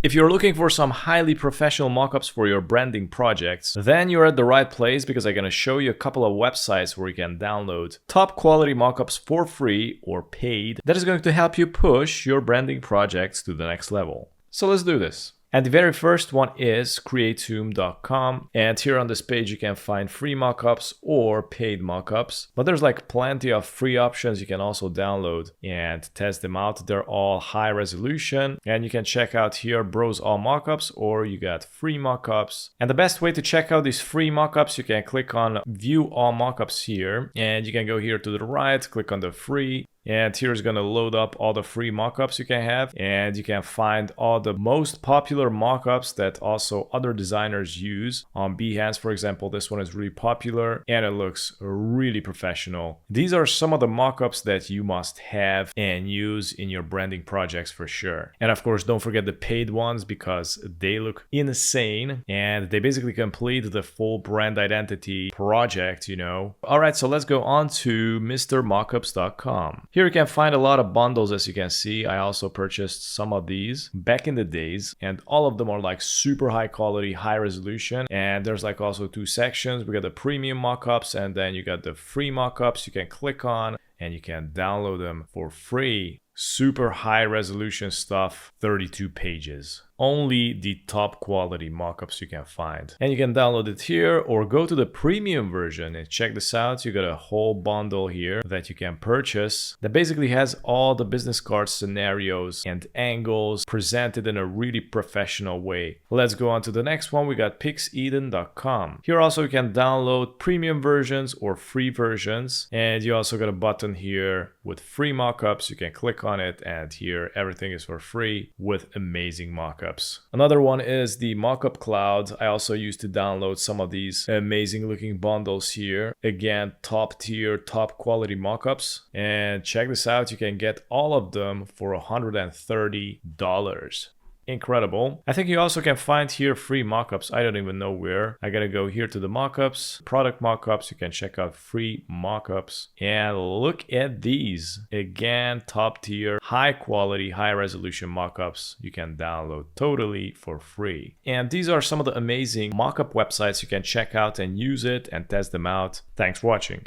If you're looking for some highly professional mockups for your branding projects, then you're at the right place because I'm gonna show you a couple of websites where you can download top quality mockups for free or paid that is going to help you push your branding projects to the next level. So let's do this. And the very first one is Createcom, and here on this page you can find free mockups or paid mockups, but there's like plenty of free options you can also download and test them out. They're all high resolution, and you can check out here browse all mockups, or you got free mockups. And the best way to check out these free mockups, you can click on view all mockups here, and you can go here to the right, click on the free. And here's going to load up all the free mockups you can have, and you can find all the most popular mockups that also other designers use. On Behance, for example, this one is really popular and it looks really professional. These are some of the mockups that you must have and use in your branding projects for sure. And of course, don't forget the paid ones because they look insane and they basically complete the full brand identity project, you know. All right, so let's go on to MrkUps.com. Here you can find a lot of bundles, as you can see. I also purchased some of these back in the days, and all of them are like super high quality, high resolution. And there's like also two sections. We got the premium mockups, and then you got the free mockups you can click on and you can download them for free. Super high resolution stuff, 32 pages. Only the top quality mockups you can find. And you can download it here or go to the premium version and check this out. You got a whole bundle here that you can purchase that basically has all the business card scenarios and angles presented in a really professional way. Let's go on to the next one. We got pixeden.com. Here also you can download premium versions or free versions. And you also got a button here with free mockups. You can click on it and here everything is for free with amazing mockups. Another one is the MockupCloud. I also used to download some of these amazing looking bundles here. Again, top tier, top quality mockups. And check this out, you can get all of them for $130. Incredible. I think you also can find here free mockups. I don't even know where. I gotta go here to the mockups, product mockups. You can check out free mockups and look at these. Again, top tier, high quality, high resolution mockups you can download totally for free. And these are some of the amazing mockup websites you can check out and use it and test them out. Thanks for watching.